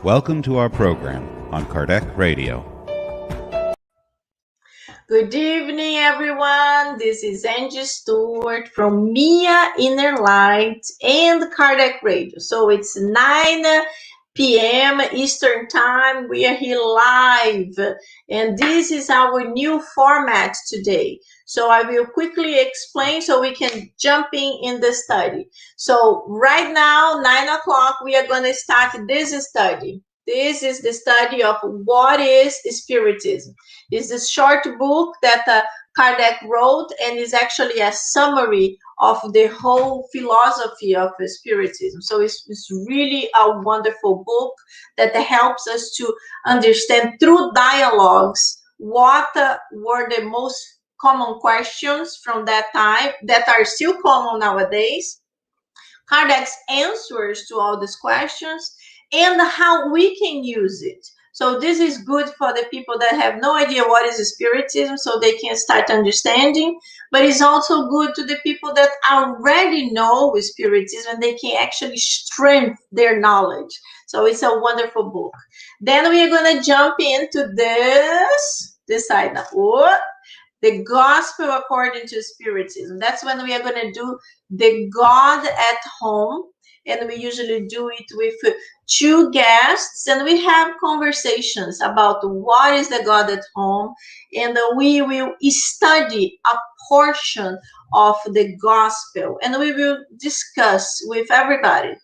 Welcome to our program on Kardec Radio. Good evening, everyone. This is Angy Stewart from Mia InnerLight and Kardec Radio. So it's 9 p.m. Eastern Time. We are here live, and this is our new format today. So I will quickly explain so we can jump in the study. So right now, 9 o'clock, we are going to start this study. This is the study of what is Spiritism. It's a short book that Kardec wrote, and is actually a summary of the whole philosophy of Spiritism. So it's really a wonderful book that helps us to understand through dialogues what were the most common questions from that time that are still common nowadays, Kardec's answers to all these questions, and how we can use it. So this is good for the people that have no idea what is Spiritism, so they can start understanding, but it's also good to the people that already know Spiritism, and they can actually strengthen their knowledge. So it's a wonderful book. Then we are going to jump into this side now. The Gospel according to Spiritism. That's when we are going to do the God at Home, and we usually do it with two guests, and we have conversations about what is the God at Home, and we will study a portion of the Gospel, and we will discuss with everybody,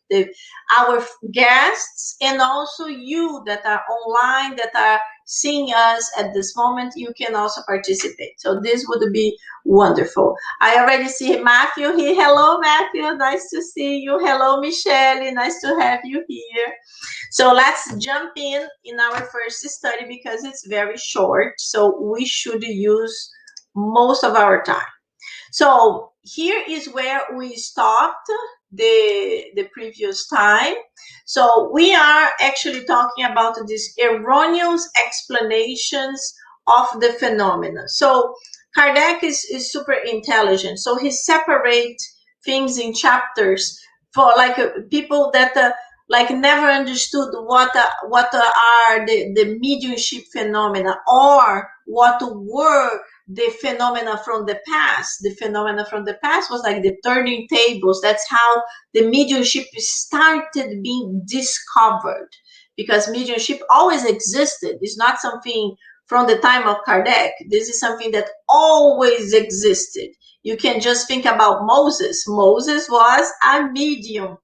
our guests, and also you that are online, that are seeing us at this moment, you can also participate. So this would be wonderful. I already see Matthew here. Hello, Matthew. Nice to see you. Hello, Michelle. Nice to have you here. So let's jump in our first study because it's very short. So we should use most of our time. So here is where we stopped the previous time. So we are actually talking about these erroneous explanations of the phenomena. So Kardec is super intelligent. So he separates things in chapters for like people that like never understood what are the mediumship phenomena, or what were the phenomena from the past. The phenomena from the past was like the turning tables. That's how the mediumship started being discovered, because mediumship always existed. It's not something from the time of Kardec. This is something that always existed. You can just think about Moses. Moses was a medium.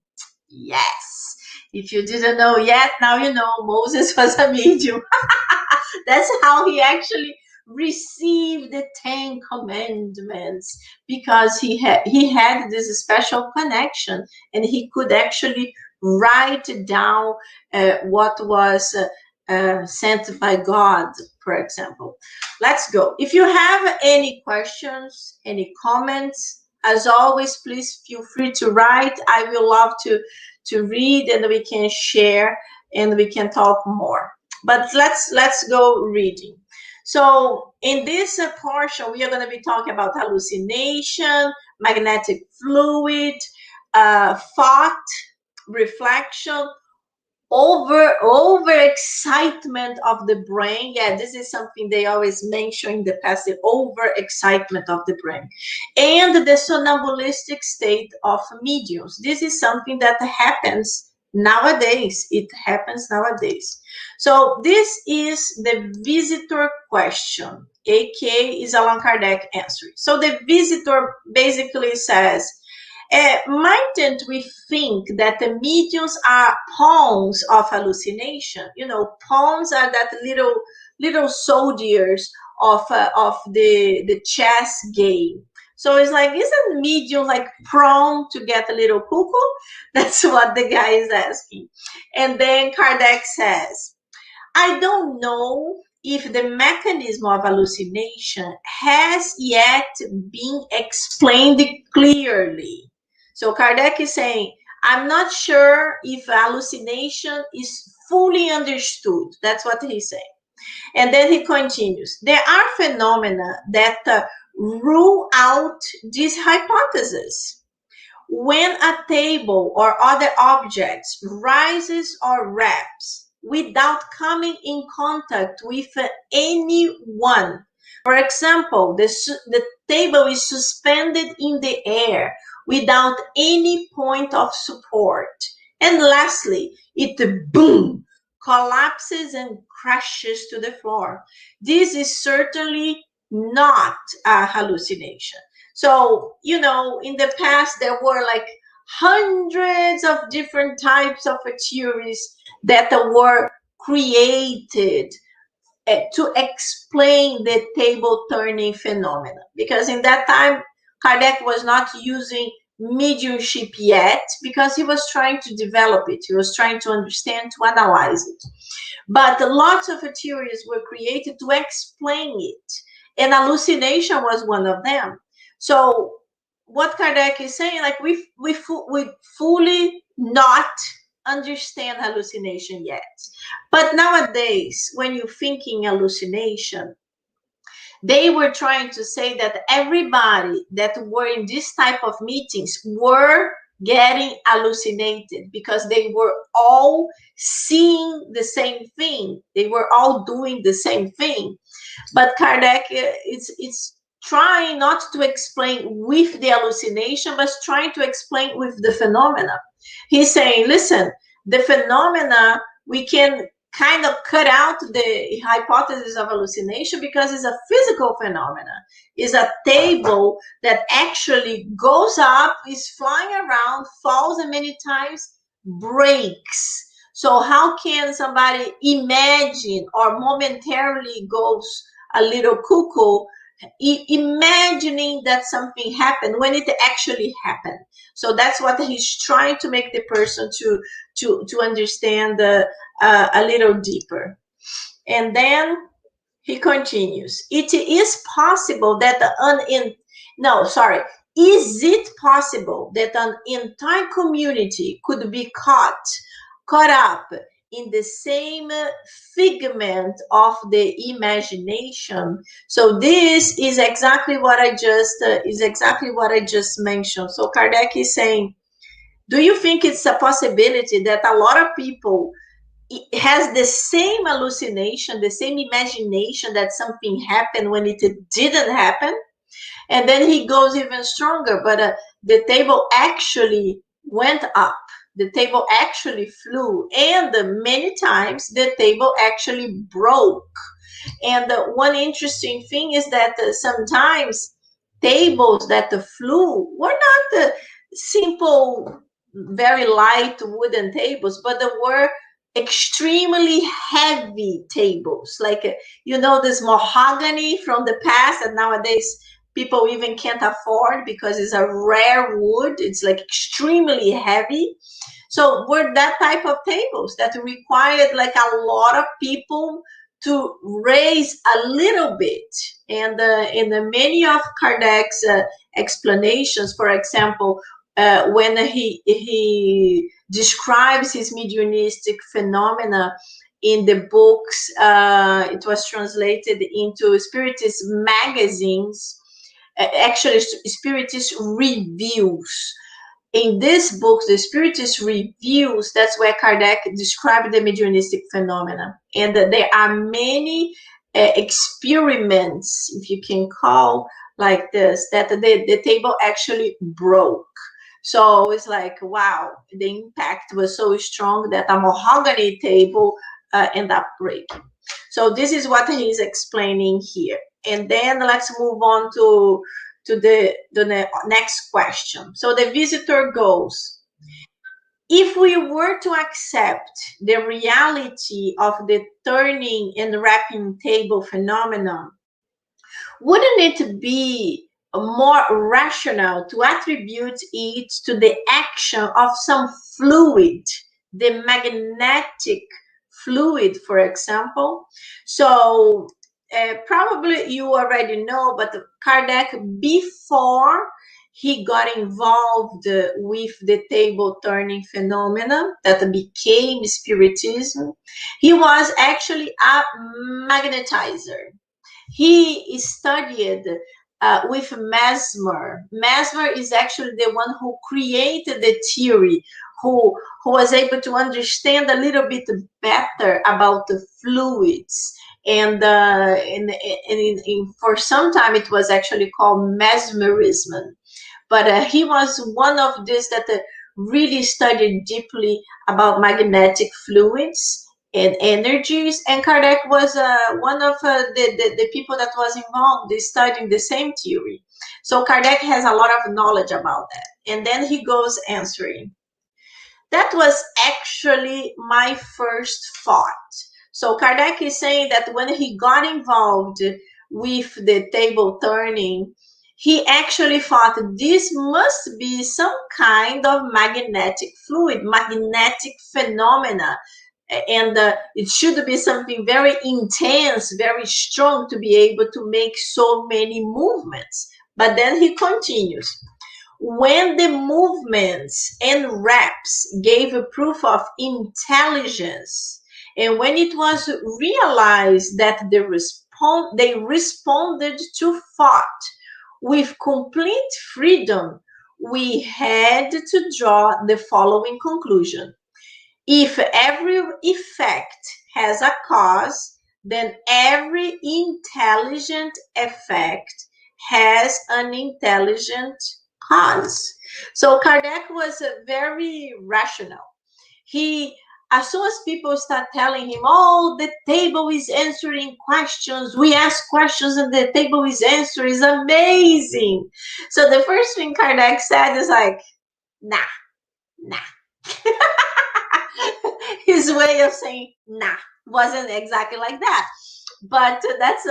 Yes. If you didn't know yet, now you know Moses was a medium. That's how he actually received the 10 commandments, because he had this special connection, and he could actually write down what was sent by God, for example. Let's go. If you have any questions, any comments, as always, please feel free to write. I will love to read, and we can share, and we can talk more. But let's go reading. So in this portion, we are going to be talking about hallucination, magnetic fluid, thought, reflection, over excitement of the brain. Yeah, this is something they always mention in the past, the over excitement of the brain, and the somnambulistic state of mediums. This is something that happens nowadays. It happens nowadays. So this is the visitor question, aka is Allan Kardec answering. So the visitor basically says, mightn't we think that the mediums are pawns of hallucination? You know, pawns are that little soldiers of the chess game. So it's like, isn't medium like prone to get a little cuckoo? That's what the guy is asking. And then Kardec says, I don't know if the mechanism of hallucination has yet been explained clearly. So Kardec is saying, I'm not sure if hallucination is fully understood. That's what he's saying. And then he continues, there are phenomena that rule out this hypothesis. When a table or other objects rises or wraps, without coming in contact with anyone. For example, the table is suspended in the air without any point of support. And lastly, it boom, collapses and crashes to the floor. This is certainly not a hallucination. So, you know, in the past, there were like hundreds of different types of theories that were created to explain the table turning phenomenon. Because in that time, Kardec was not using mediumship yet, because he was trying to develop it. He was trying to understand, to analyze it. But lots of theories were created to explain it. And hallucination was one of them. So what Kardec is saying, like we fully not understand hallucination yet. But nowadays, when you think in hallucination, they were trying to say that everybody that were in this type of meetings were getting hallucinated, because they were all seeing the same thing. They were all doing the same thing. But Kardec it's trying not to explain with the hallucination, but trying to explain with the phenomena. He's saying, listen, the phenomena, we can kind of cut out the hypothesis of hallucination, because it's a physical phenomena. It's a table that actually goes up, is flying around, falls, and many times breaks. So how can somebody imagine, or momentarily goes a little cuckoo, imagining that something happened when it actually happened? So that's what he's trying to make the person to understand a little deeper. And then he continues, it is possible that is it possible that an entire community could be caught up in the same figment of the imagination? So this is exactly what I just mentioned. So Kardec is saying, do you think it's a possibility that a lot of people has the same hallucination, the same imagination that something happened when it didn't happen? And then he goes even stronger, but the table actually went up. The table actually flew, and many times the table actually broke. And one interesting thing is that sometimes tables that flew were not simple, very light wooden tables, but there were extremely heavy tables, like this mahogany from the past, and nowadays people even can't afford because it's a rare wood. It's like extremely heavy. So were that type of tables that required like a lot of people to raise a little bit. And in many of Kardec's explanations, for example, when he describes his mediumistic phenomena in the books, it was translated into Spiritist magazines, actually Spiritist reviews. In this book, the Spiritist Reviews, that's where Kardec described the mediumistic phenomena. And there are many experiments, if you can call like this, that the table actually broke. So it's like, wow, the impact was so strong that a mahogany table ended up breaking. So this is what he's explaining here. And then let's move on to the next question. So the visitor goes, if we were to accept the reality of the turning and wrapping table phenomenon, wouldn't it be more rational to attribute it to the action of some fluid, the magnetic fluid, for example? So probably you already know, but Kardec, before he got involved with the table turning phenomena that became Spiritism, he was actually a magnetizer. He studied with Mesmer. Mesmer is actually the one who created the theory, who was able to understand a little bit better about the fluids. And for some time it was actually called mesmerism. But he was one of these that really studied deeply about magnetic fluids and energies. And Kardec was one of the people that was involved in studying the same theory. So Kardec has a lot of knowledge about that. And then he goes answering. That was actually my first thought. So Kardec is saying that when he got involved with the table turning, he actually thought this must be some kind of magnetic fluid, magnetic phenomena. And it should be something very intense, very strong to be able to make so many movements. But then he continues. When the movements and reps gave a proof of intelligence, and when it was realized that they responded to thought with complete freedom, we had to draw the following conclusion. If every effect has a cause, then every intelligent effect has an intelligent cause. So Kardec was very rational. He, as soon as people start telling him, oh, the table is answering questions, we ask questions and the table is answering, is amazing. So the first thing Kardec said is like, nah. His way of saying nah wasn't exactly like that, but that's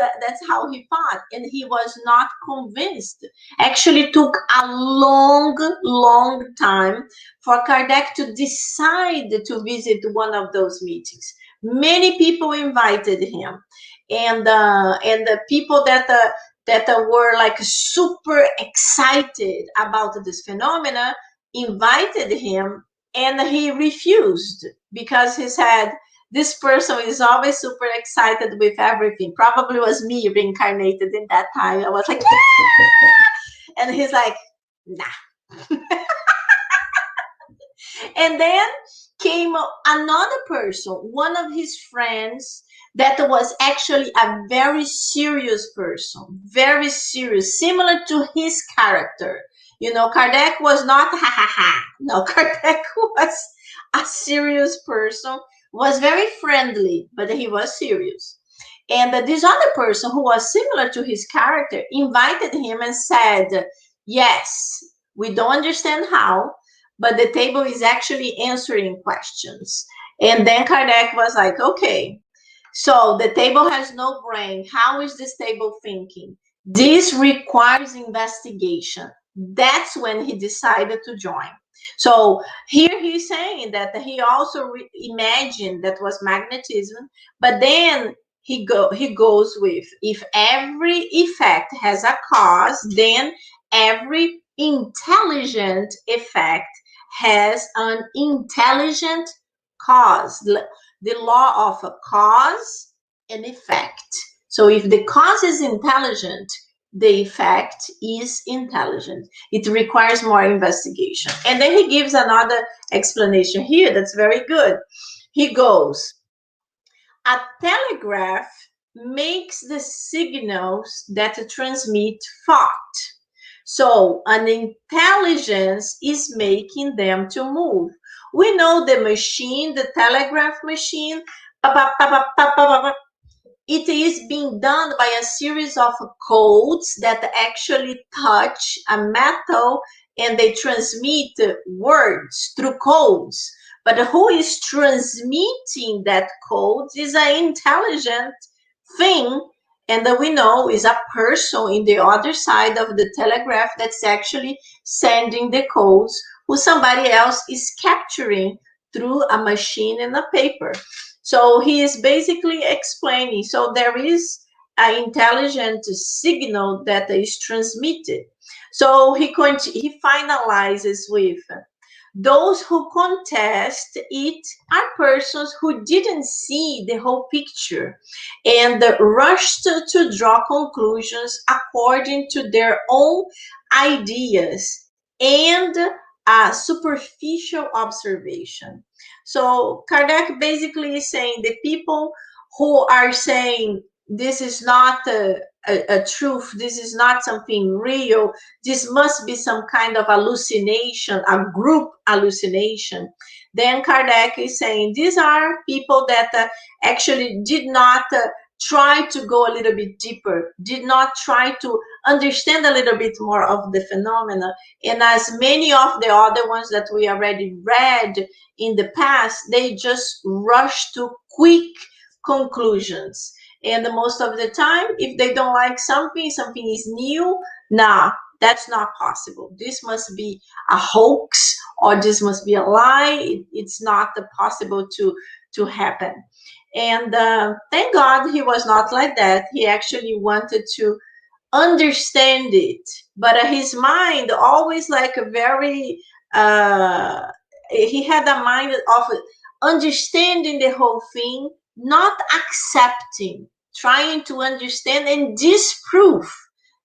how he thought, and he was not convinced. Actually took a long time for Kardec to decide to visit one of those meetings. Many people invited him, and the people that were like super excited about this phenomena invited him, and he refused because he said, this person is always super excited with everything. Probably was me reincarnated in that time. I was like, yeah! And he's like, nah. And then came another person, one of his friends, that was actually a very serious person, very serious, similar to his character. You know, Kardec was not ha ha ha. No, Kardec was a serious person, was very friendly, but he was serious. And this other person who was similar to his character invited him and said, yes, we don't understand how, but the table is actually answering questions. And then Kardec was like, okay, so the table has no brain. How is this table thinking? This requires investigation. That's when he decided to join. So here he's saying that he also imagined that was magnetism, but then he goes with, if every effect has a cause, then every intelligent effect has an intelligent cause. The law of a cause and effect. So if the cause is intelligent, the effect is intelligent. It requires more investigation. And then he gives another explanation here that's very good. He goes, a telegraph makes the signals that transmit thought. So an intelligence is making them to move. We know the machine, the telegraph machine, it is being done by a series of codes that actually touch a metal, and they transmit words through codes. But who is transmitting that code is an intelligent thing, and that we know is a person in the other side of the telegraph that's actually sending the codes, who somebody else is capturing through a machine and a paper. So he is basically explaining, so there is an intelligent signal that is transmitted. So he finalizes with, those who contest it are persons who didn't see the whole picture and rushed to draw conclusions according to their own ideas and a superficial observation. So Kardec basically is saying the people who are saying this is not a truth, this is not something real, this must be some kind of hallucination, a group hallucination, then Kardec is saying these are people that actually did not try to go a little bit deeper, did not try to understand a little bit more of the phenomena. And as many of the other ones that we already read in the past, they just rush to quick conclusions. And most of the time, if they don't like something, something is new, nah, that's not possible. This must be a hoax, or this must be a lie. It's not possible to happen. And thank God he was not like that. He actually wanted to understand it, but his mind always like a very he had a mind of understanding the whole thing, not accepting, trying to understand and disprove,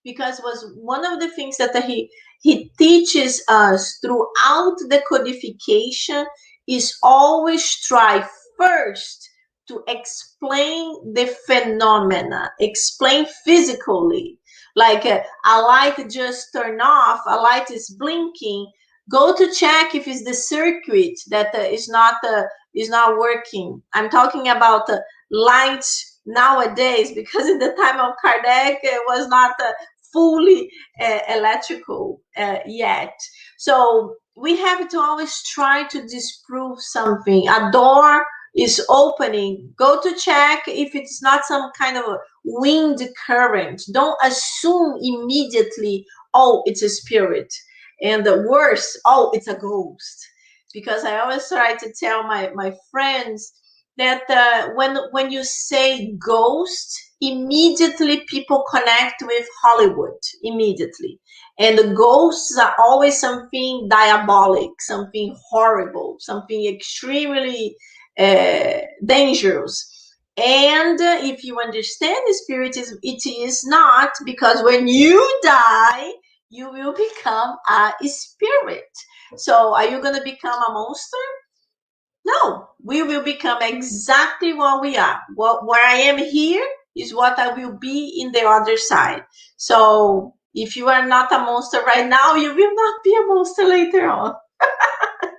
because was one of the things that he teaches us throughout the codification, is always try first to explain the phenomena, explain physically. Like a light just turned off, a light is blinking. Go to check if it's the circuit that is not working. I'm talking about lights nowadays, because in the time of Kardec it was not fully electrical yet. So we have to always try to disprove something. A door is opening, go to check if it's not some kind of a wind current. Don't assume immediately, oh, it's a spirit. And the worst, oh, it's a ghost. Because I always try to tell my friends that when you say ghost, immediately people connect with Hollywood, immediately. And the ghosts are always something diabolic, something horrible, something extremely dangerous. And if you understand the Spiritism, it is not, because when you die, you will become a spirit. So are you going to become a monster? No, we will become exactly what we are. Where I am here is what I will be in the other side. So if you are not a monster right now, you will not be a monster later on.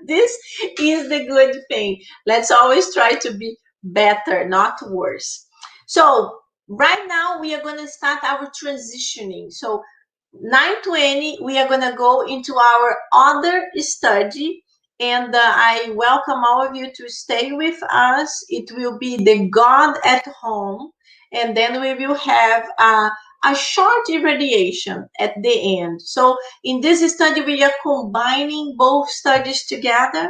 This is the good thing. Let's always try to be better, not worse. So right now we are going to start our transitioning. So 9:20, we are going to go into our other study, and I welcome all of you to stay with us. It will be the God at Home, and then we will have a short irradiation at the end. So in this study, we are combining both studies together,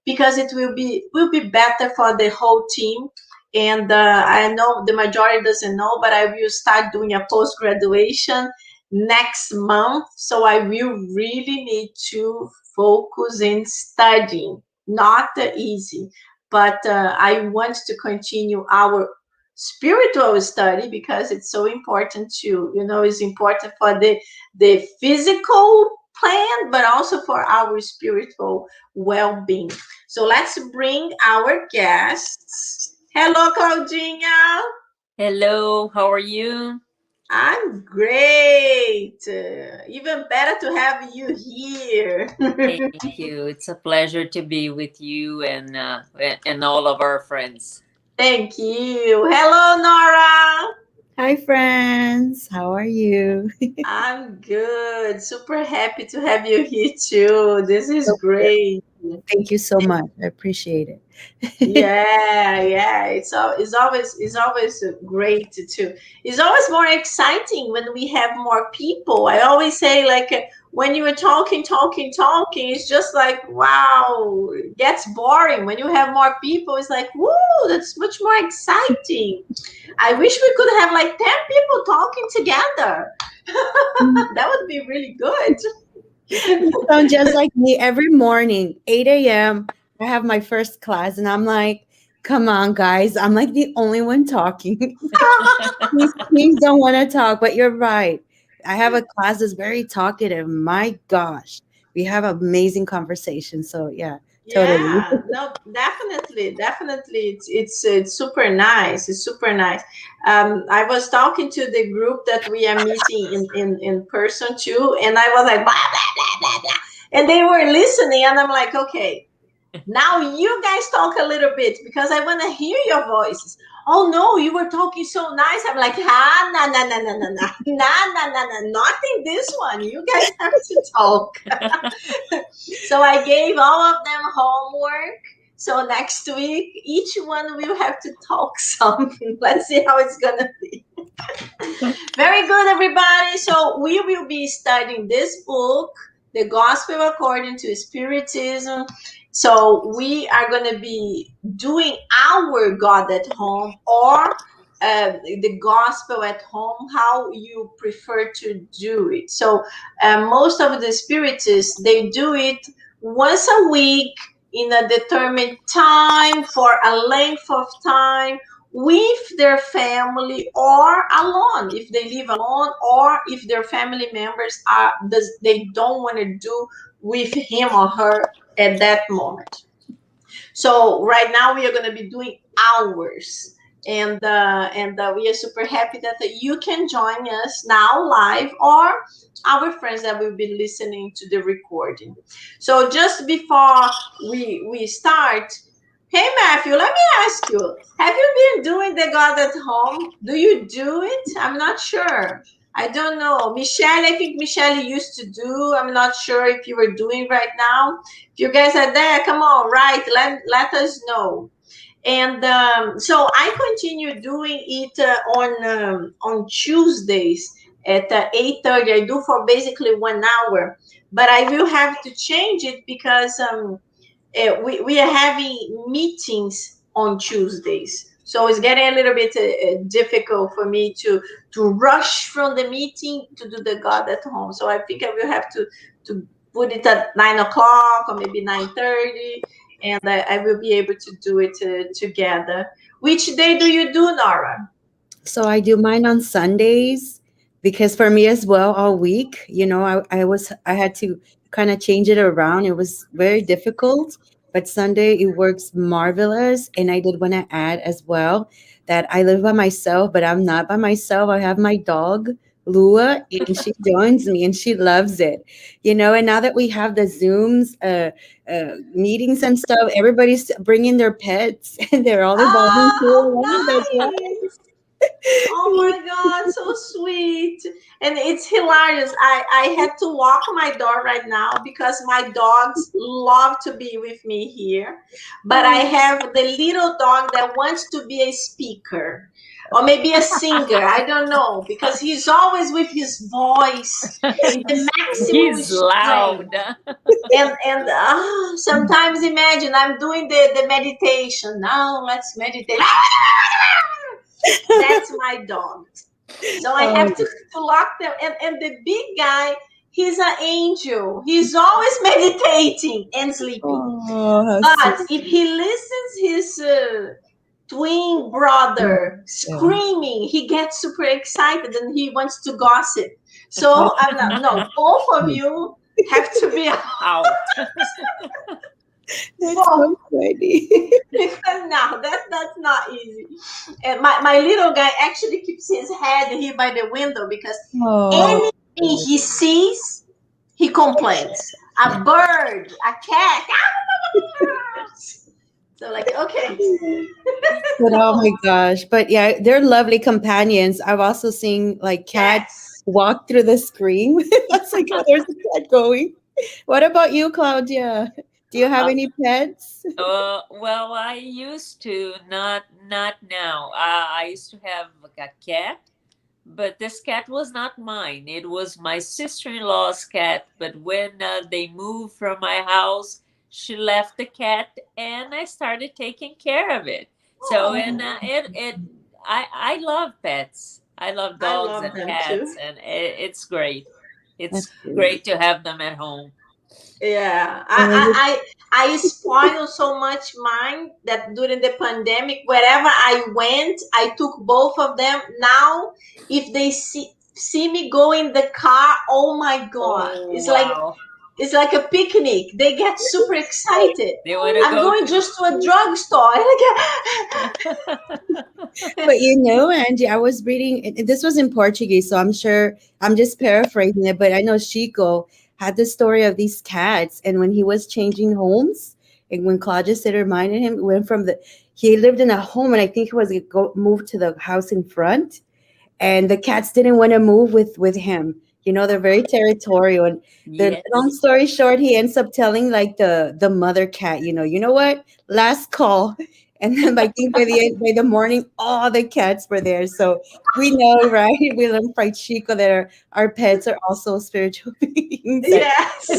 because it will be better for the whole team. And I know the majority doesn't know, but I will start doing a post-graduation next month. So I will really need to focus in studying. Not easy, but I want to continue our spiritual study, because it's so important to, it's important for the physical plan, but also for our spiritual well-being. So let's bring our guests. Hello, Claudinha. Hello, how are you? I'm great. Even better to have you here. Thank you. It's a pleasure to be with you and all of our friends. Thank you. Hello, Nora. Hi, friends. How are you? I'm good. Super happy to have you here too. This is great. Thank you so much. I appreciate it. Yeah. It's always great too. It's always more exciting when we have more people. I always say, like, when you are talking, it's just like, wow, it gets boring. When you have more people, it's like, woo, that's much more exciting. I wish we could have like 10 people talking together. That would be really good. You sound just like me every morning, 8 a.m. I have my first class, and I'm like, come on, guys. I'm like the only one talking. Please don't want to talk, but you're right. I have a class that's very talkative. My gosh. we have amazing conversations. So yeah, totally. Yeah, no, definitely, definitely. It's super nice. It's super nice. I was talking to the group that we are meeting in person too, and I was like, blah, blah, blah, blah, blah. And they were listening, and I'm like, okay, now you guys talk a little bit because I want to hear your voices. Oh no, you were talking so nice. I'm like, nah, nah, nah, nah, nah, nah, nah, nah, nah, nah, not in this one. You guys have to talk. So I gave all of them homework. So next week, each one will have to talk something. Let's see how it's gonna be. Very good, everybody. So we will be studying this book, The Gospel According to Spiritism. So we are going to be doing our God at home, or the gospel at home, how you prefer to do it. So most of the spiritists, they do it once a week in a determined time for a length of time with their family or alone, if they live alone, or if their family members they don't want to do with him or her at that moment. So right now we are going to be doing hours, and we are super happy that you can join us now live, or our friends that will be listening to the recording. So just before we start, hey Matthew, let me ask you, have you been doing the God at home? Do you do it? I'm not sure. I don't know. Michelle, I think Michelle used to do. I'm not sure if you were doing right now. If you guys are there, come on, right? Let us know. And so I continue doing it on Tuesdays at 8:30. I do for basically 1 hour, but I will have to change it because we are having meetings on Tuesdays. So it's getting a little bit difficult for me to rush from the meeting to do the God at home. So I think I will have to put it at 9 o'clock or maybe 9:30, and I will be able to do it together. Which day do you do, Nora? So I do mine on Sundays because for me as well, all week, I had to kind of change it around. It was very difficult, but Sunday it works marvelous. And I did want to add as well that I live by myself, but I'm not by myself. I have my dog, Lua, and she joins me and she loves it, and now that we have the Zooms, meetings and stuff, everybody's bringing their pets and they're all involved. That's why. Nice. Oh my God, so sweet. And it's hilarious. I had to walk my dog right now because my dogs love to be with me here. But I have the little dog that wants to be a speaker or maybe a singer. I don't know, because he's always with his voice in the maximum He's strength. loud. And sometimes imagine I'm doing the meditation. Now let's meditate. That's my dog. So I have to lock them. And the big guy, he's an angel. He's always meditating and sleeping. Oh, But if he listens his twin brother screaming, he gets super excited and he wants to gossip. So I'm not, no, both of you have to be Out. That's so funny. because no, that's not easy. And my little guy actually keeps his head here by the window because anything he sees, he complains. A bird, a cat. So like, okay. But oh my gosh. But yeah, they're lovely companions. I've also seen like cats walk through the screen. That's like, oh, there's a cat going. What about you, Claudia? Do you have any pets? Well, I used to, not now. I used to have a cat, but this cat was not mine. It was my sister-in-law's cat. But when they moved from my house, she left the cat, and I started taking care of it. So, and I love pets. I love dogs and cats, too. And it's great. It's great to have them at home. Yeah, I spoil so much mine that during the pandemic, wherever I went, I took both of them. Now, if they see me go in the car, oh my God, it's like It's like a picnic. They get super excited. They want to I'm go going to. just to a drugstore. But you know, Angie, I was reading, this was in Portuguese, so I'm sure I'm just paraphrasing it, but I know Chico had the story of these cats, and when he was changing homes, and when Claudia said reminded him, went from he lived in a home, and I think he was moved to the house in front, and the cats didn't want to move with him. You know, they're very territorial. And the Yes. long story short, he ends up telling like the mother cat, you know what? Last call. And then I think by the morning, all the cats were there. So we know, right? We learned from Chico that our pets are also spiritual beings at Yes. a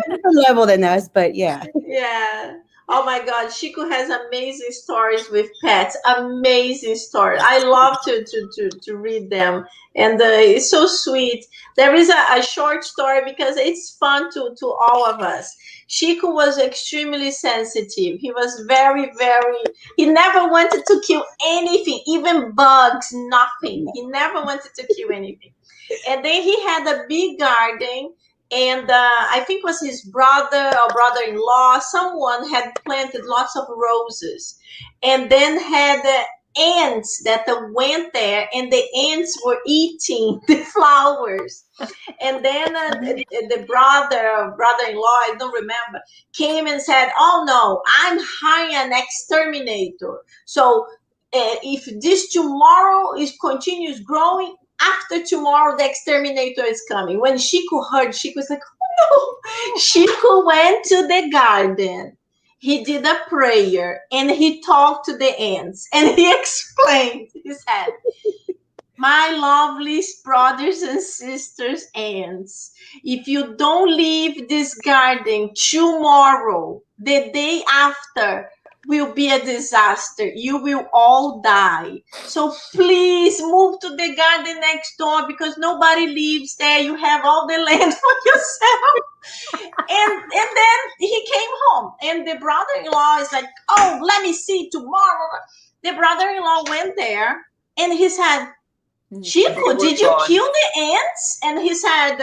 different level than us. But yeah. Yeah. Oh my God, Chico has amazing stories with pets. Amazing stories. I love to read them, and it's so sweet. There is a short story because it's fun to all of us. Chico was extremely sensitive. He was very, very. He never wanted to kill anything, even bugs. Nothing. He never wanted to kill anything. And then he had a big garden, and I think it was his brother or brother-in-law, someone had planted lots of roses, and then had ants that went there, and the ants were eating the flowers. And then the brother-in-law, I don't remember, came and said, "Oh no, I'm hiring an exterminator. So if this tomorrow is continues growing, after tomorrow the exterminator is coming." When Chico heard, Chico was like, "Oh no!" Chico went to the garden. He did a prayer and he talked to the ants and he explained. He said, "My lovely brothers and sisters, ants, if you don't leave this garden tomorrow, the day after will be a disaster. You will all die. So please move to the garden next door because nobody lives there. You have all the land for yourself." And then he came home, and the brother-in-law is like, "Oh, let me see tomorrow." The brother-in-law went there, and he said, They "Chico, were did you gone. kill the ants?" And he said,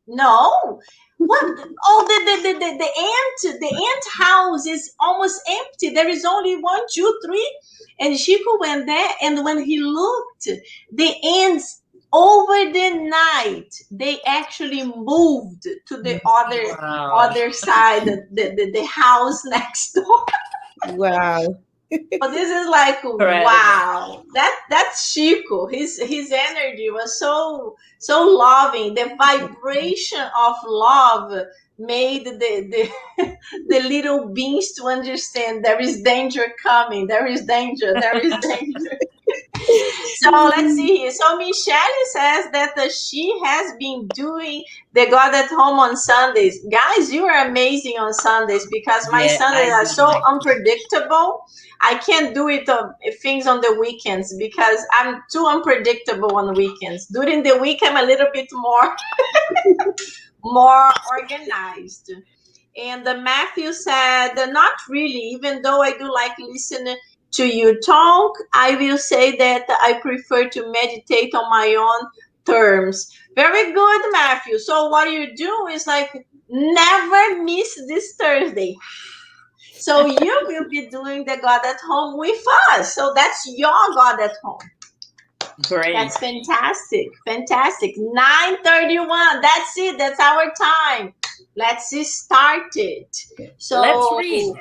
"No." "What? Oh, the ant house is almost empty. There is only one, two, three." And Chico went there, and when he looked, the ants over the night they actually moved to the Wow. other side, the house next door. Wow. So this is like, Incredible. wow, that's Chico. His energy was so loving. The vibration of love made the the little beings to understand there is danger coming. There is danger. There is danger. So let's see here. So Michelle says that she has been doing the God at Home on Sundays. Guys, you are amazing on Sundays because my Yeah, Sundays I are do so like. unpredictable. I can't do it things on the weekends because I'm too unpredictable on the weekends. During the week, I'm a little bit more organized. And Matthew said, "Not really, even though I do like listening to you talk, I will say that I prefer to meditate on my own terms." Very good, Matthew. So what you do is like, never miss this Thursday. So you will be doing the God at Home with us. So that's your God at Home. Great. That's fantastic. Fantastic. 9:31. That's it. That's our time. Let's start it. Let's So, read.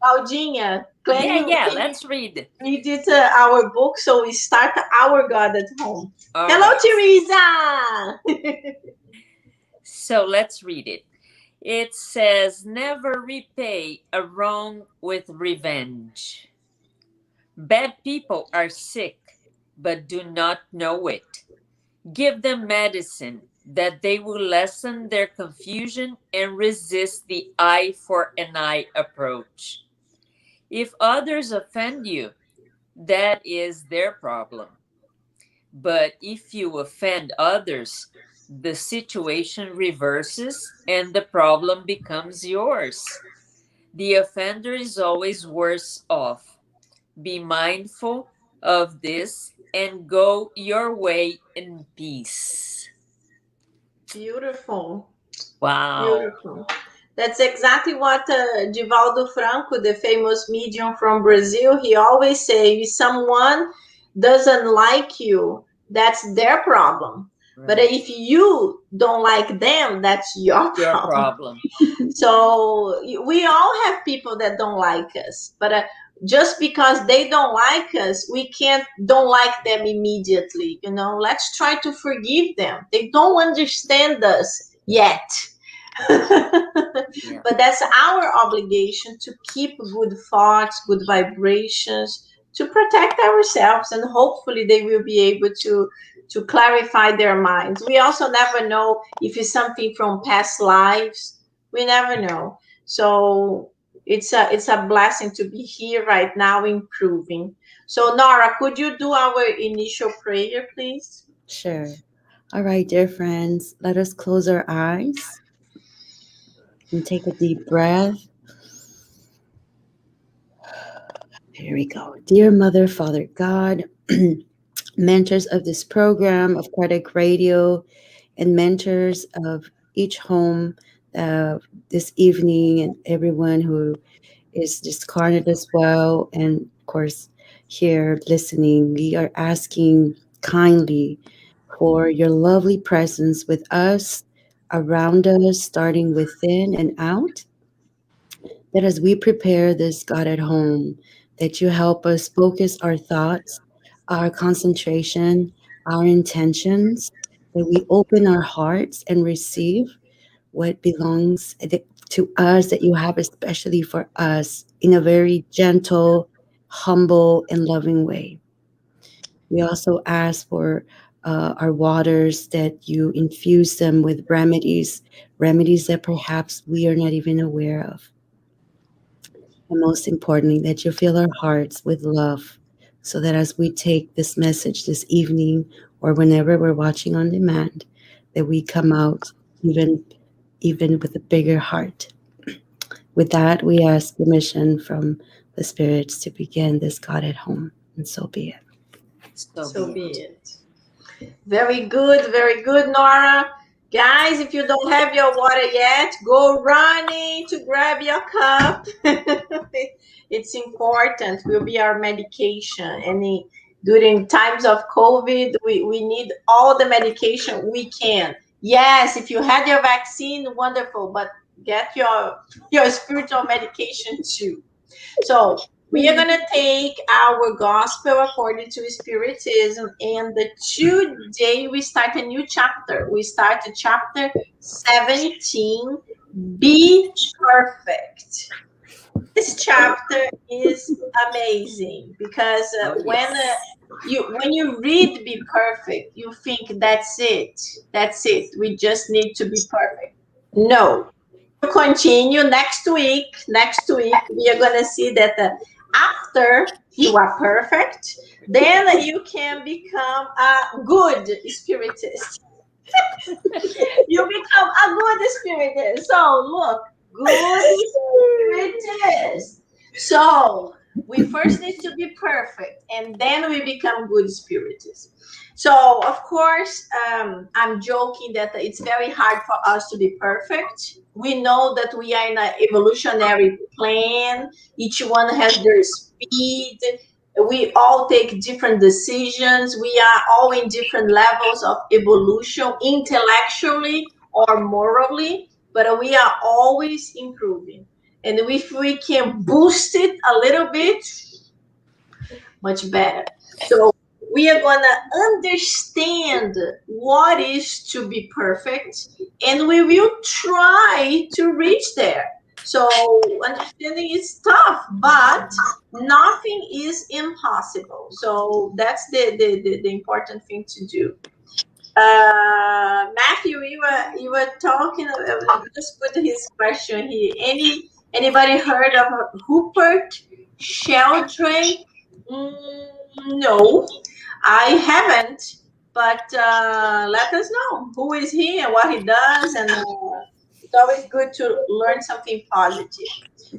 Claudinha, Yeah, can you let's read. read it our book so we start our God at Home? All Hello, right. Teresa. So let's read it. It says, never repay a wrong with revenge. Bad people are sick, but do not know it. Give them medicine that they will lessen their confusion and resist the eye for an eye approach. If others offend you, that is their problem. But if you offend others, the situation reverses and the problem becomes yours. The offender is always worse off. Be mindful of this and go your way in peace. Beautiful. Wow. Beautiful. That's exactly what Divaldo Franco, the famous medium from Brazil, he always say, if someone doesn't like you, that's their problem. Right. But if you don't like them, that's your problem. So we all have people that don't like us, but just because they don't like us, we can't don't like them immediately. Let's try to forgive them. They don't understand us yet. Yeah. But that's our obligation to keep good thoughts, good vibrations, to protect ourselves, and hopefully they will be able to clarify their minds. We also never know if it's something from past lives. We never know. So it's a blessing to be here right now improving. So Nora, could you do our initial prayer, please? Sure. All right, dear friends, let us close our eyes and take a deep breath. Here we go. Dear Mother, Father God, mentors of this program of Kardec Radio, and mentors of each home this evening, and everyone who is discarnate as well, and of course, here listening, we are asking kindly for your lovely presence with us, around us, starting within and out, that as we prepare this God at home, that you help us focus our thoughts, our concentration, our intentions, that we open our hearts and receive what belongs to us, that you have especially for us, in a very gentle, humble, and loving way. We also ask for our waters, that you infuse them with remedies that perhaps we are not even aware of. And most importantly, that you fill our hearts with love, so that as we take this message this evening, or whenever we're watching on demand, that we come out even with a bigger heart. With that, we ask permission from the spirits to begin this God at home, and so be it. So be it. Very good, Nora. Guys, if you don't have your water yet, go running to grab your cup. It's important. Will be our medication. During times of COVID, we need all the medication we can. Yes, if you had your vaccine, wonderful, but get your spiritual medication too. So we are going to take our gospel according to Spiritism, and today we start a new chapter. We start chapter 17, Be Perfect. This chapter is amazing because when you read Be Perfect, you think that's it. We just need to be perfect. No, continue next week. Next week, we are going to see that after you are perfect, then you can become a good spiritist. You become a good spiritist. So, look, good spiritist. So, we first need to be perfect, and then we become good spiritists. So, of course, I'm joking that it's very hard for us to be perfect. We know that we are in an evolutionary plan. Each one has their speed. We all take different decisions. We are all in different levels of evolution, intellectually or morally, but we are always improving. And if we can boost it a little bit, much better. So we are going to understand what is to be perfect, and we will try to reach there. So understanding is tough, but nothing is impossible. So that's the important thing to do. Matthew, you were talking. Just put his question here. Anybody heard of Rupert Sheldrake? No, I haven't. But let us know who is he and what he does, and it's always good to learn something positive.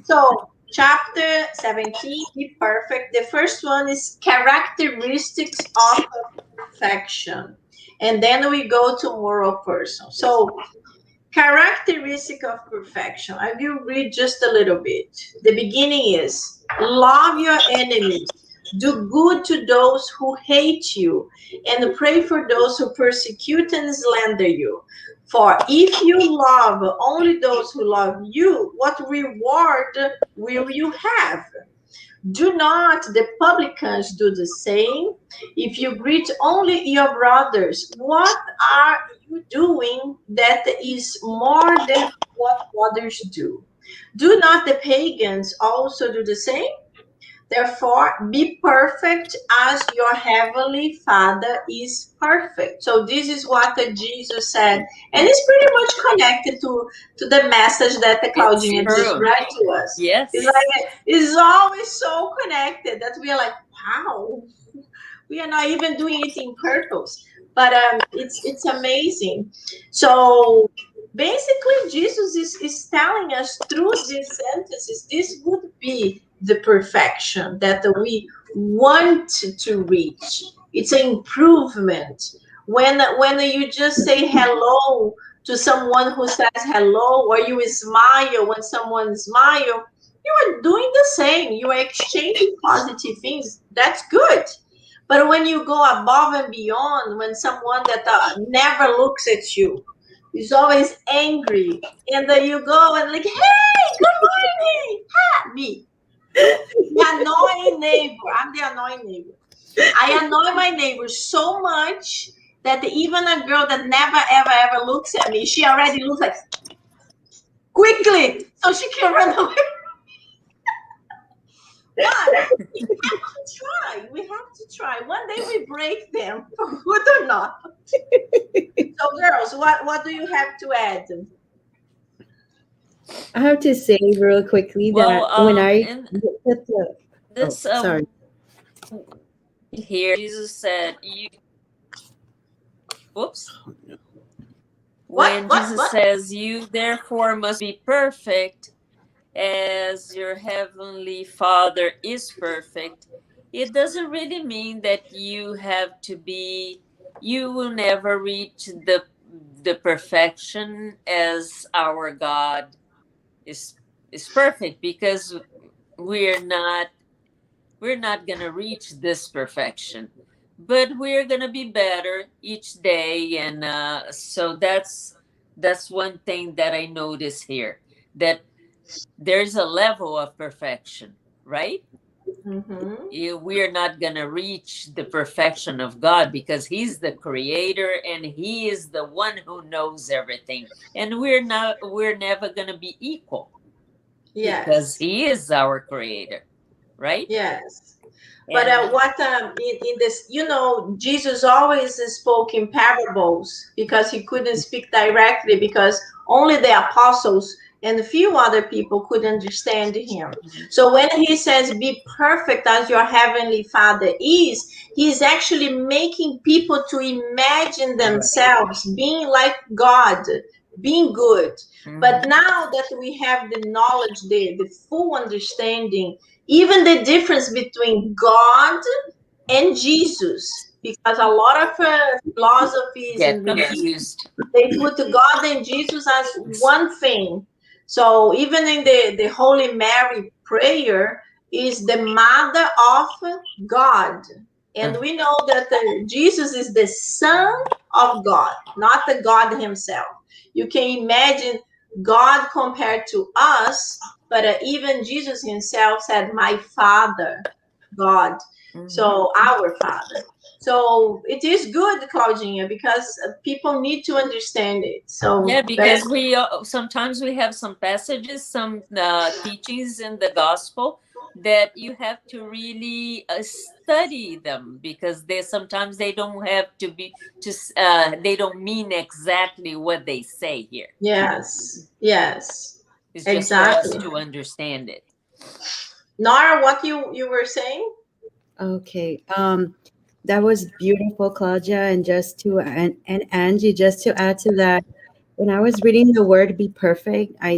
So, chapter 17, Be Perfect. The first one is characteristics of perfection. And then we go to moral person. So, Characteristic of perfection. I will read just a little bit. The beginning is love your enemies, do good to those who hate you, and pray for those who persecute and slander you. For if you love only those who love you, what reward will you have? Do not the publicans do the same? If you greet only your brothers, what are you doing that is more than what others do? Do not the pagans also do the same? Therefore, be perfect as your heavenly Father is perfect. So this is what Jesus said, and it's pretty much connected to the message that the It's Claudine just true. read to us. Yes. It's like it's always so connected that we are like, wow, we are not even doing it in purpose, but it's amazing. So basically, Jesus is telling us through these sentences, this would be the perfection that we want to reach. It's an improvement. When you just say hello to someone who says hello, or you smile when someone smiles, you are doing the same. You are exchanging positive things. That's good. But when you go above and beyond, when someone that never looks at you is always angry, and then you go and like, hey, good morning, me. The annoying neighbor. I'm the annoying neighbor. I annoy my neighbor so much that even a girl that never, ever looks at me, she already looks like quickly so she can run away. But we have to try. We have to try. One day we break them, good or not. So, girls, what do you have to add? I have to say real quickly that Well, when I in looked at the this sorry. here, Jesus said, "You." Whoops. What? When Jesus says, "You therefore must be perfect, as your heavenly Father is perfect," it doesn't really mean that you have to be. You will never reach the perfection as our God is perfect, because we're not going to reach this perfection, but we're going to be better each day. And so that's one thing that I notice here, that there's a level of perfection, right? Mm-hmm. We're not going to reach the perfection of God, because he's the creator and he is the one who knows everything, and we're never going to be equal, because Yes. he is our creator, right? Yes. But And what in this, Jesus always spoke in parables because he couldn't speak directly, because only the apostles and a few other people could understand him. So when he says, "Be perfect as your heavenly Father is," he's actually making people to imagine themselves being like God, being good. But now that we have the knowledge, the full understanding, even the difference between God and Jesus, because a lot of philosophies get and religions, confused. they put God and Jesus as one thing. So even in the Holy Mary prayer is the mother of God. And we know that Jesus is the Son of God, not the God himself. You can imagine God compared to us, but even Jesus himself said, "My Father, God." So our Father. So it is good, Claudinha, because people need to understand it. So Yeah, because we sometimes we have some passages, some teachings in the gospel that you have to really study them, because they sometimes they don't have to be just they don't mean exactly what they say here. yes, It's just for us exactly. to understand it. Nara, what you were saying? Okay. That was beautiful, Claudia. And and Angie, just to add to that, when I was reading the word "be perfect," I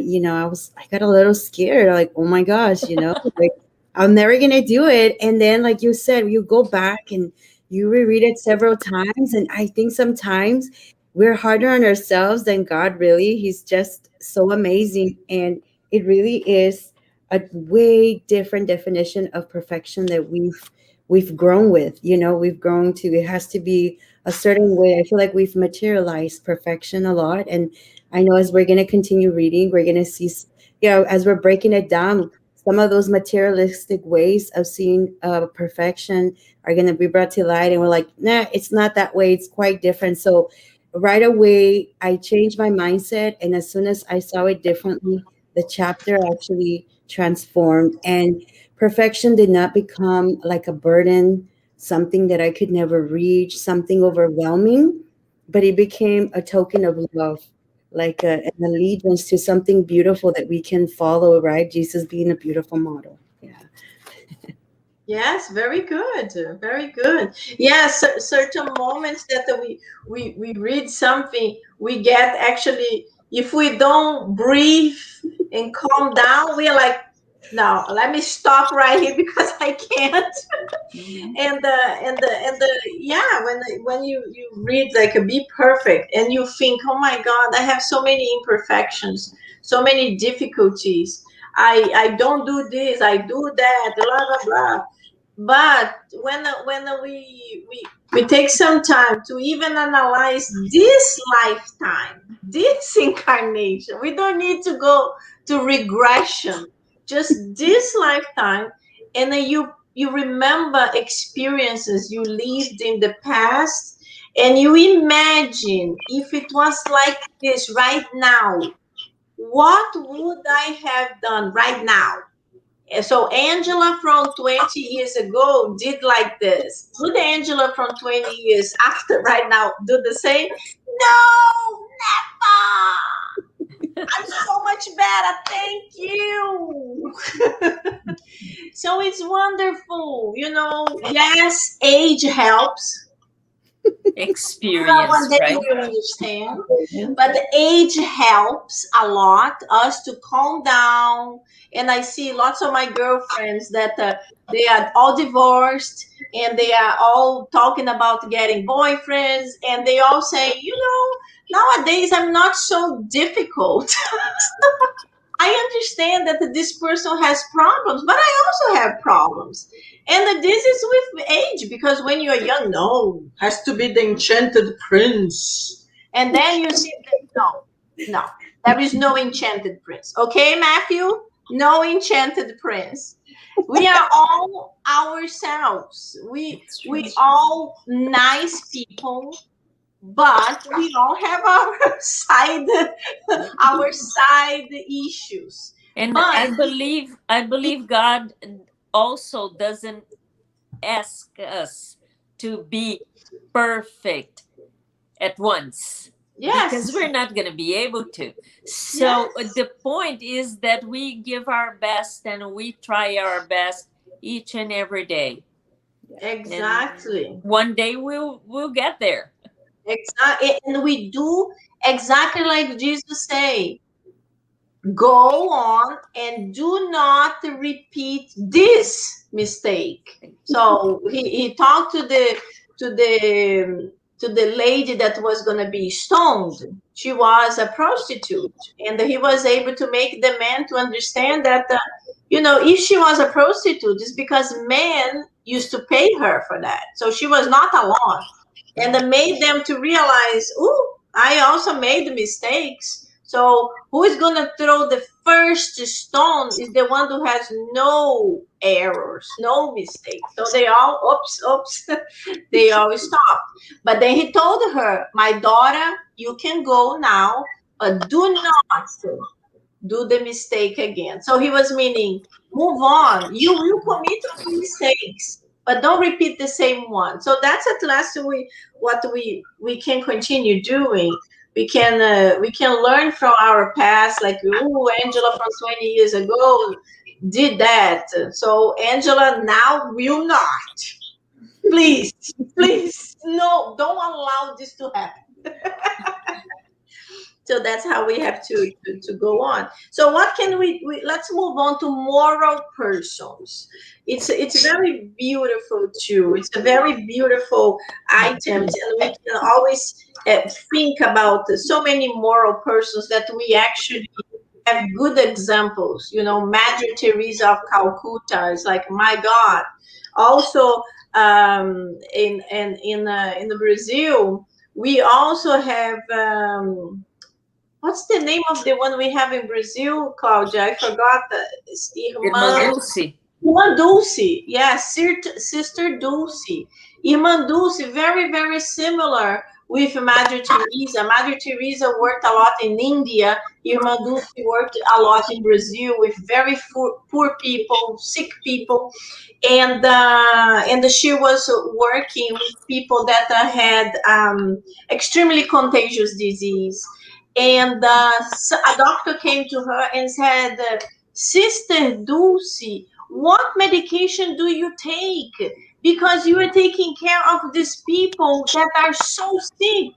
got a little scared. Like, oh my gosh, like I'm never gonna do it. And then, like you said, you go back and you reread it several times. And I think sometimes we're harder on ourselves than God, really. He's just so amazing. And it really is a way different definition of perfection that we've grown with. We've grown to, it has to be a certain way. I feel like we've materialized perfection a lot. And I know as we're going to continue reading, we're going to see, as we're breaking it down, some of those materialistic ways of seeing perfection are going to be brought to light. And we're like, nah, it's not that way. It's quite different. So right away, I changed my mindset. And as soon as I saw it differently, the chapter actually transformed. And perfection did not become like a burden, something that I could never reach, something overwhelming, but it became a token of love, like an allegiance to something beautiful that we can follow, right? Jesus being a beautiful model. Yeah. Yes, very good, very good. Yes, certain moments that we read something, we get actually, if we don't breathe and calm down, we're like, no, let me stop right here because I can't. And yeah, when you read like a be perfect and you think, oh my God, I have so many imperfections, so many difficulties. I don't do this, I do that, blah blah blah. But when we take some time to even analyze this lifetime, this incarnation, we don't need to go to regression, just this lifetime, and then you remember experiences you lived in the past, and you imagine if it was like this right now, what would I have done right now? So Angela from 20 years ago did like this. Would Angela from 20 years after right now do the same? No, never. I'm so much better. Thank you. So it's wonderful. Yes, age helps. One Experience, day right? you understand. But the age helps a lot us to calm down. And I see lots of my girlfriends that they are all divorced and they are all talking about getting boyfriends. And they all say, nowadays I'm not so difficult. I understand that this person has problems, but I also have problems. And that this is with age, because when you're young, no, has to be the enchanted prince. And then you see that, no, there is no enchanted prince. Okay, Matthew? No enchanted prince. We are all ourselves. It's true. We all nice people, but we all have our side issues. And But I believe God also doesn't ask us to be perfect at once, because yes, we're not going to be able to. So yes, the point is that we give our best and we try our best each and every day. And exactly. one day we'll get there. Exactly. And we do exactly like Jesus say, go on and do not repeat this mistake. So he talked to the lady that was going to be stoned. She was a prostitute, and he was able to make the man to understand that if she was a prostitute, it's because men used to pay her for that, so she was not alone. And it made them to realize, oh, I also made mistakes. So who is going to throw the first stone is the one who has no errors, no mistakes. So they all, oops, they all stopped. But then he told her, my daughter, you can go now, but do not do the mistake again. So he was meaning, move on. You will commit mistakes, but don't repeat the same one. So that's at last what we can continue doing. We can learn from our past, like, oh, Angela from 20 years ago did that. So Angela now will not. Please, please, no, don't allow this to happen. So that's how we have to go on. So what can let's move on to moral persons. It's very beautiful too. It's a very beautiful item, and we can always think about so many moral persons that we actually have good examples. You know, Mother Teresa of Calcutta is like, my God. Also, in Brazil, we also have. What's the name of the one we have in Brazil, Claudia? I forgot. It's Irmã Irmã Dulce. Irmã Dulce. Yes, Sister Dulce. Irmã Dulce, very, very similar with Mother Teresa. Mother Teresa worked a lot in India. Irmã Dulce worked a lot in Brazil with very poor people, sick people, and she was working with people that had extremely contagious disease. And so a doctor came to her and said, Sister Dulce, what medication do you take? Because you are taking care of these people that are so sick,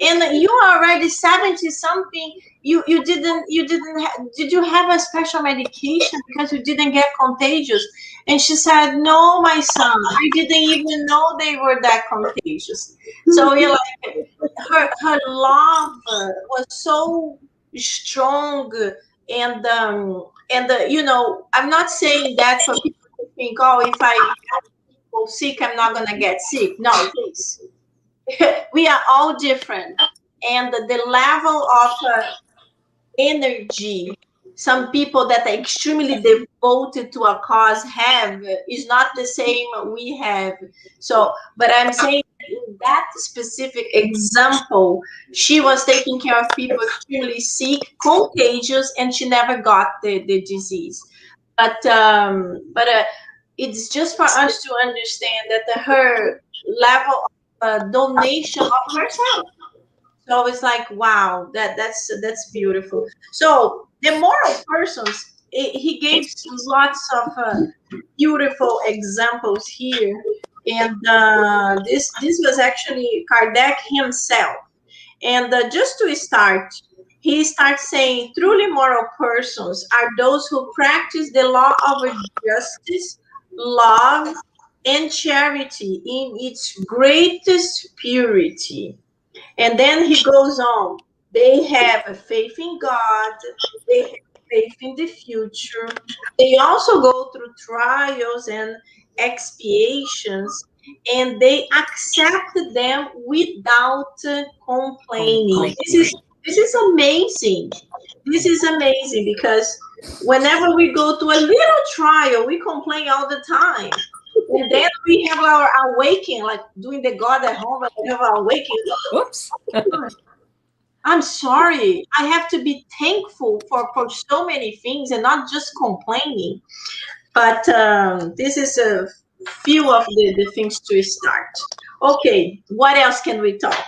and you are already 70 something. Did you have a special medication because you didn't get contagious? And she said, no, my son, I didn't even know they were that contagious. So you're like, her love was so strong, and you know, I'm not saying that for people to think, oh, if I go sick, I'm not gonna get sick. No, please. We are all different, and the level of energy some people that are extremely devoted to a cause have is not the same we have. So, but I'm saying in that specific example, she was taking care of people extremely sick, contagious, and she never got the disease. But it's just for us to understand that her level of donation of herself. So it's like, wow, that's beautiful. So the moral persons, he gave lots of beautiful examples here, and this was actually Kardec himself. And just to start, he starts saying, truly moral persons are those who practice the law of justice, love, and charity in its greatest purity. And then he goes on. They have a faith in God. They have faith in the future. They also go through trials and expiations, and they accept them without complaining. This is amazing. This is amazing because whenever we go to a little trial, we complain all the time. And then we have our awakening, like doing the God at home, we have our awakening. Oops. I'm sorry. I have to be thankful for so many things and not just complaining. But this is a few of the things to start. Okay, what else can we talk?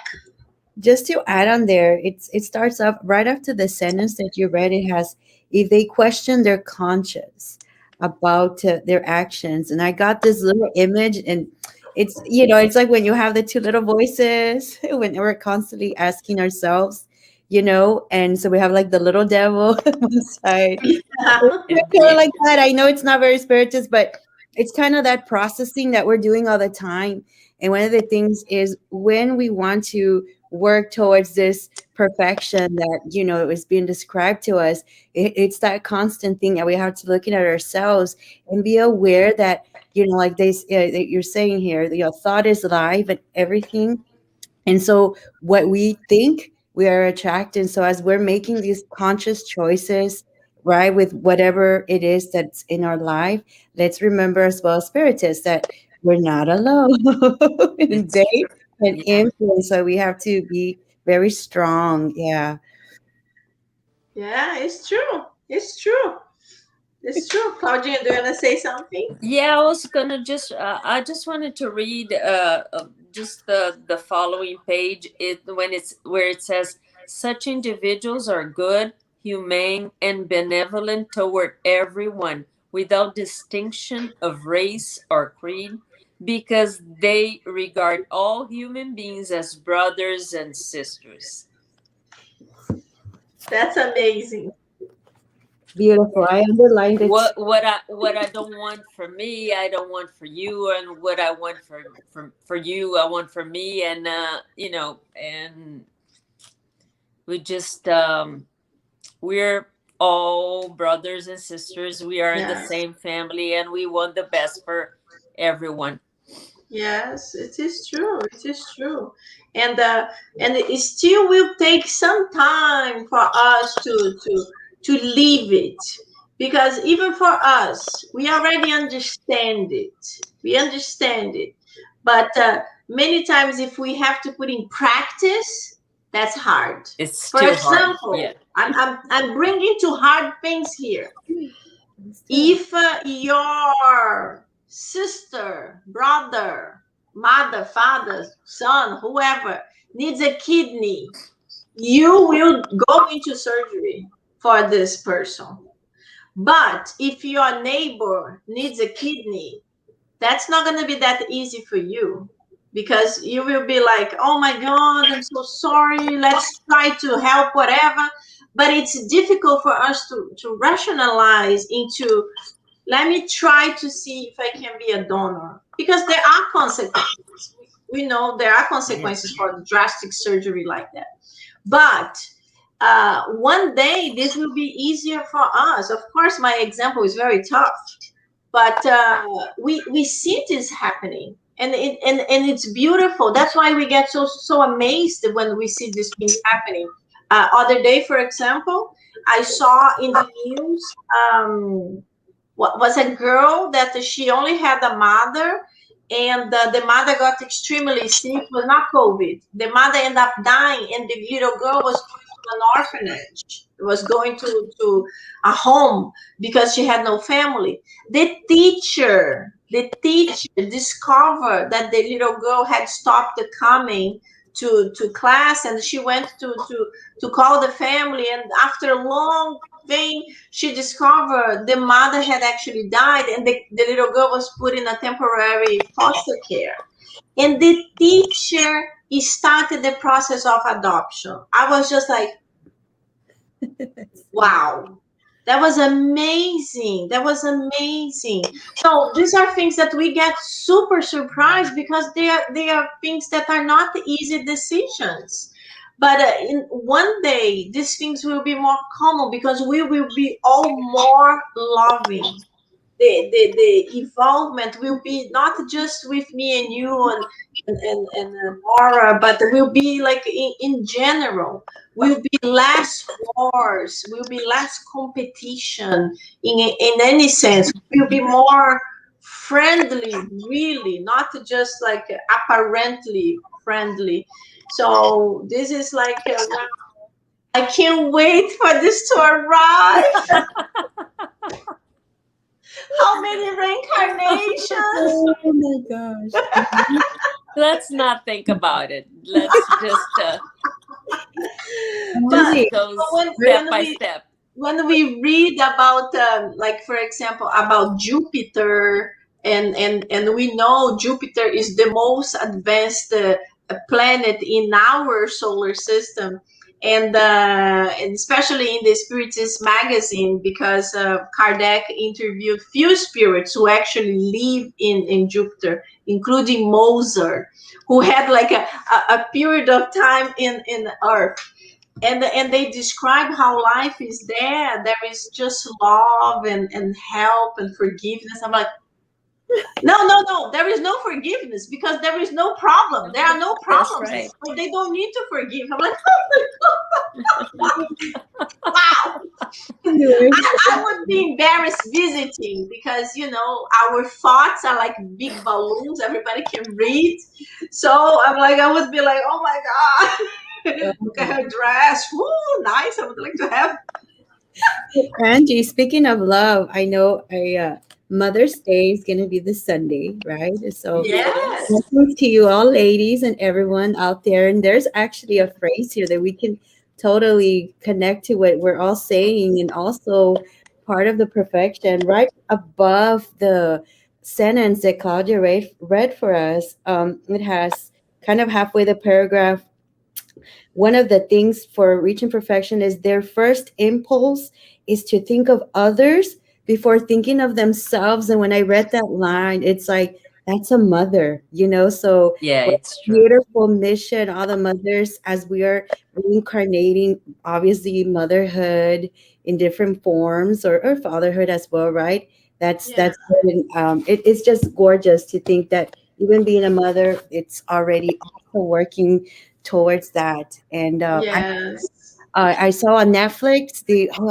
Just to add on there, it starts off right after the sentence that you read. It has, if they question their conscience about their actions. And I got this little image, and it's, it's like when you have the two little voices, when we're constantly asking ourselves, and so we have like the little devil on one side. Kind of like that. I know it's not very spiritist, but it's kind of that processing that we're doing all the time. And one of the things is when we want to work towards this perfection that is being described to us, it's that constant thing that we have to looking at ourselves and be aware that like that you're saying here, thought is life and everything. And so what we think, we are attracting. So as we're making these conscious choices, right, with whatever it is that's in our life, let's remember as well, spiritists, that we're not alone. And they can influence. So we have to be very strong. Yeah. Yeah, it's true. It's true. It's true. Claudia, do you want to say something? Yeah, I was gonna just. I just wanted to read just the following page. Where it says, "Such individuals are good, humane, and benevolent toward everyone, without distinction of race or creed, because they regard all human beings as brothers and sisters." That's amazing. Beautiful. I underlined it. What I don't want for me, I don't want for you, and what I want for you, I want for me, and and we just we're all brothers and sisters. We are in the Yes. same family, and we want the best for everyone. Yes, it is true. It is true, and it still will take some time for us to leave it, because even for us, we already understand it. We understand it, but many times, if we have to put in practice, that's hard. It's For still hard. Yeah. example, I'm bringing two hard things here. If your sister, brother, mother, father, son, whoever needs a kidney, you will go into surgery for this person. But if your neighbor needs a kidney, that's not going to be that easy for you, because you will be like, oh my God, I'm so sorry. Let's try to help, whatever. But it's difficult for us to rationalize into, let me try to see if I can be a donor, because there are consequences. We know there are consequences for drastic surgery like that. But one day this will be easier for us. Of course, my example is very tough, but we see this happening, and it's beautiful. That's why we get so amazed when we see these things happening. Other day, for example, I saw in the news. Was a girl that she only had a mother, and the mother got extremely sick. It was not COVID. The mother ended up dying, and the little girl was going to an orphanage. It was going to a home because she had no family. The teacher discovered that the little girl had stopped coming to class, and she went to call the family, and after a long thing, she discovered the mother had actually died, and the little girl was put in a temporary foster care. And the teacher started the process of adoption. I was just like, wow, that was amazing. That was amazing. So these are things that we get super surprised, because they are things that are not easy decisions. But in one day, these things will be more common, because we will be all more loving. The involvement will be not just with me and you and Laura, but will be like in general. Will be less wars, will be less competition in any sense. Will be more friendly, really, not just like apparently friendly. So this is like, wow, I can't wait for this to arrive. How many reincarnations? Oh my gosh. Let's not think about it. Let's just Angie, go when, step when by we step. when we read about, like for example, about Jupiter, and we know Jupiter is the most advanced planet in our solar system, and especially in the Spiritist magazine, because Kardec interviewed few spirits who actually live in Jupiter, including Mozart, who had like a period of time in Earth, and they describe how life is there. There is just love and help and forgiveness. I'm like, no, there is no forgiveness, because there is no problem. There are no That's problems, right. so they don't need to forgive. I'm like, wow. I would be embarrassed visiting, because our thoughts are like big balloons everybody can read. So I'm like, I would be like, oh my God. Look at her dress. Woo, nice. I would like to have. Angie, speaking of love, I know Mother's Day is going to be this Sunday, right? So, Yes. blessings to you all, ladies, and everyone out there. And there's actually a phrase here that we can totally connect to what we're all saying, and also part of the perfection right above the sentence that Claudia read for us. It has kind of halfway the paragraph. one of the things for reaching perfection is their first impulse is to think of others before thinking of themselves. And when I read that line, it's like, that's a mother, you know? So Yeah, what it's a true. beautiful mission, all the mothers, as we are reincarnating, obviously motherhood in different forms, or fatherhood as well, right? Yeah. That's good. And, it's just gorgeous to think that even being a mother, it's already also working towards that. And Yes. I saw on Netflix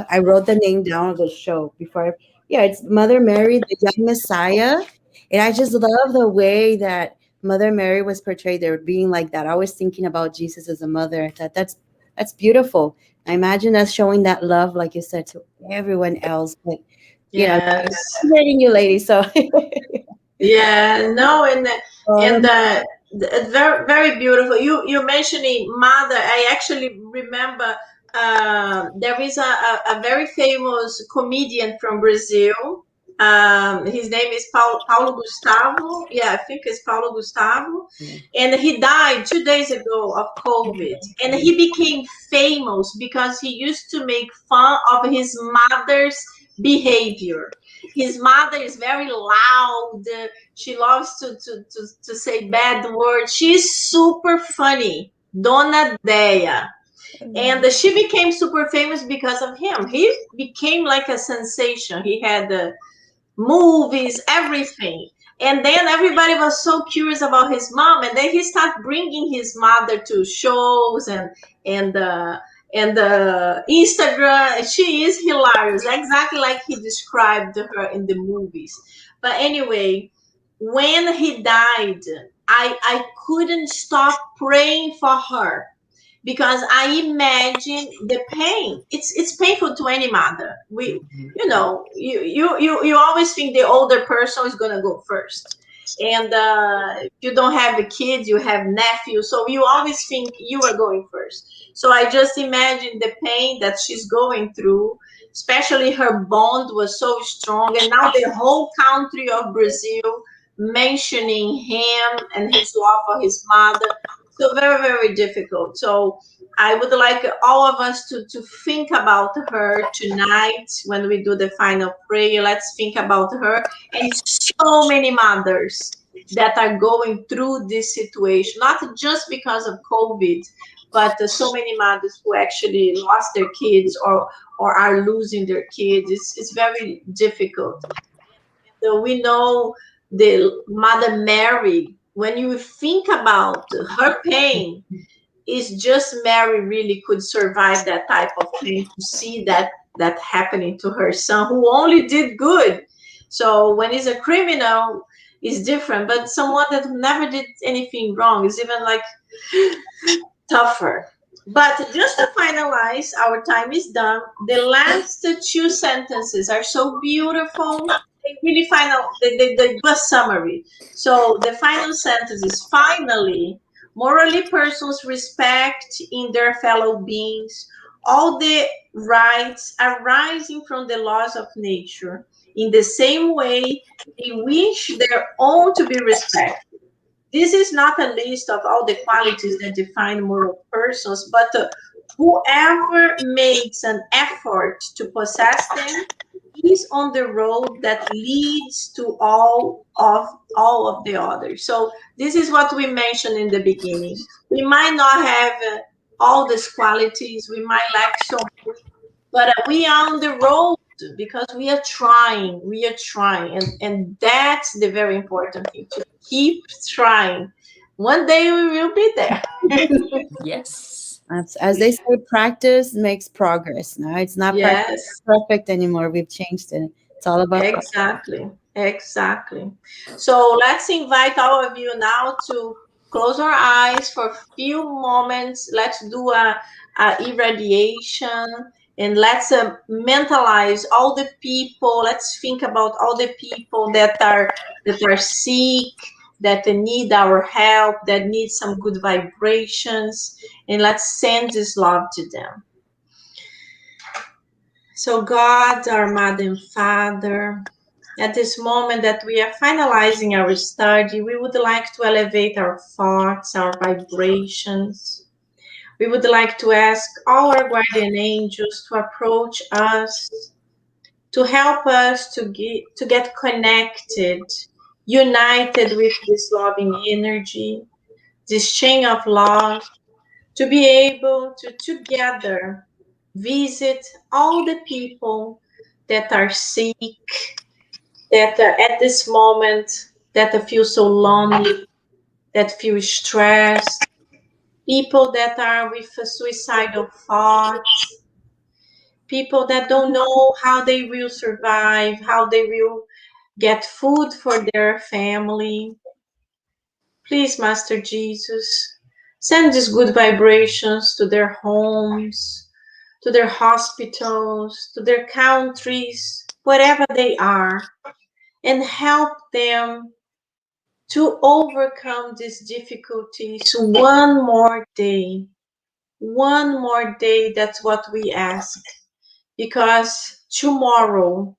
I wrote the name down of the show before. Yeah, it's Mother Mary, the Young Messiah, and I just love the way that Mother Mary was portrayed there, being like that. I was thinking about Jesus as a mother. That's beautiful. I imagine us showing that love, like you said, to everyone else. But Yes. celebrating you, ladies. So Yeah, no, and autumn. very very beautiful. You mentioning mother. I actually remember there is a very famous comedian from Brazil. His name is Paulo Gustavo. Yeah, I think it's Paulo Gustavo, Yeah. and he died 2 days ago of COVID. And he became famous because he used to make fun of his mother's behavior. His mother is very loud. She loves to say bad words. She's super funny, Dona Dea. And she became super famous because of him. He became like a sensation. He had movies, everything. And then everybody was so curious about his mom, and then he started bringing his mother to shows and and Instagram. She is hilarious, exactly like he described her in the movies. But anyway, when he died, I couldn't stop praying for her because I imagine the pain. It's painful to any mother. Mhm. You always think the older person is gonna go first, and if you don't have a kid, you have nephews, so you always think you are going first. So I just imagine the pain that she's going through. Especially her bond was so strong, and now the whole country of Brazil mentioning him and his love for his mother. So very, very difficult. So I would like all of us to think about her tonight when we do the final prayer. Let's think about her and so many mothers that are going through this situation, not just because of COVID, but so many mothers who actually lost their kids or are losing their kids. It's very difficult. So we know the Mother Mary, when you think about her pain, it's just Mary really could survive that type of pain to see that happening to her son who only did good. So when he's a criminal, it's different. But someone that never did anything wrong is even like tougher. But just to finalize, our time is done. The last two sentences are so beautiful. They really they do a summary. So the final sentence is finally, morally persons respect in their fellow beings all the rights arising from the laws of nature. In the same way, they wish their own to be respected. This is not a list of all the qualities that define moral persons, but whoever makes an effort to possess them is on the road that leads to all of the others. So this is what we mentioned in the beginning. We might not have all these qualities. We might lack so much, but we are on the road because we are trying, and that's the very important thing, to keep trying. One day we will be there. Yes. As they say, practice makes progress. No, it's not Yes. perfect anymore. We've changed it. It's all about Exactly, exactly. So let's invite all of you now to close our eyes for a few moments. Let's do a irradiation, and let's mentalize all the people. Let's think about all the people that are sick, that need our help, that need some good vibrations, and let's send this love to them. So God, our Mother and Father, at this moment that we are finalizing our study, we would like to elevate our thoughts, our vibrations. We would like to ask all our guardian angels to approach us, to help us to get connected, united with this loving energy, this chain of love, to be able to together visit all the people that are sick, that at this moment that feel so lonely, that feel stressed, people that are with suicidal thoughts, people that don't know how they will survive, how they will get food for their family. Please, Master Jesus, send these good vibrations to their homes, to their hospitals, to their countries, wherever they are, and help them to overcome these difficulties one more day. One more day, that's what we ask. Because tomorrow,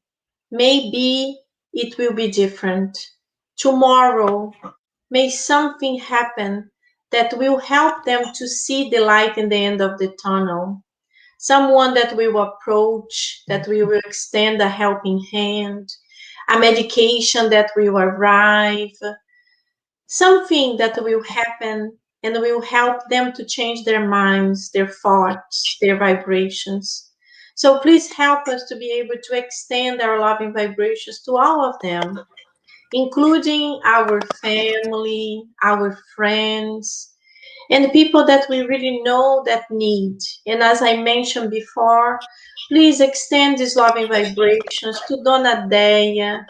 maybe it will be different. Tomorrow, may something happen that will help them to see the light in the end of the tunnel. Someone that will approach, that we will extend a helping hand, a medication that will arrive, something that will happen and will help them to change their minds, their thoughts, their vibrations. So please help us to be able to extend our loving vibrations to all of them, including our family, our friends, and people that we really know that need. And as I mentioned before, please extend these loving vibrations to Dona Deia,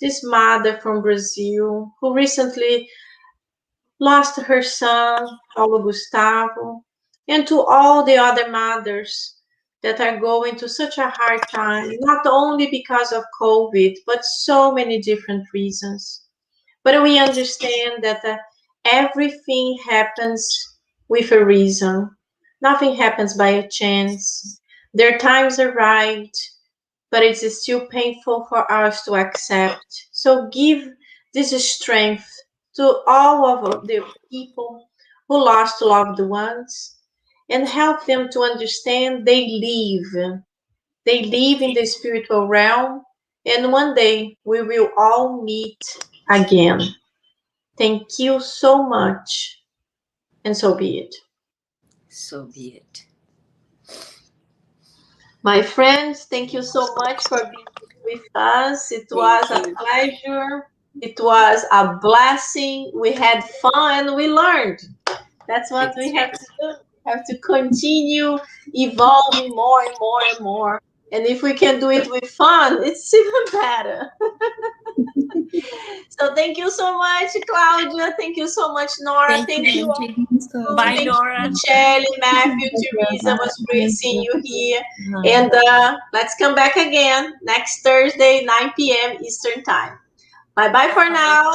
this mother from Brazil, who recently lost her son, Paulo Gustavo, and to all the other mothers that are going through such a hard time, not only because of COVID, but so many different reasons. But we understand that everything happens with a reason. Nothing happens by a chance. Their times are right, but it's still painful for us to accept. So give this strength to all of the people who lost loved ones and help them to understand they live. They live in the spiritual realm, and one day we will all meet again. Thank you so much, and so be it. So be it. My friends, thank you so much for being with us. It was Thank a you. pleasure. It was a blessing. We had fun. We learned. That's what That's we have right. to do. We have to continue evolving more and more and more. And if we can do it with fun, it's even better. So thank you so much, Claudia. Thank you so much, Nora. Thank you, Thank you Angie. all. Bye, Thank Nora. you, Michelle, Matthew, Teresa. It was great seeing you here. And let's come back again next Thursday, 9 p.m. Eastern Time. Bye bye for Bye. now.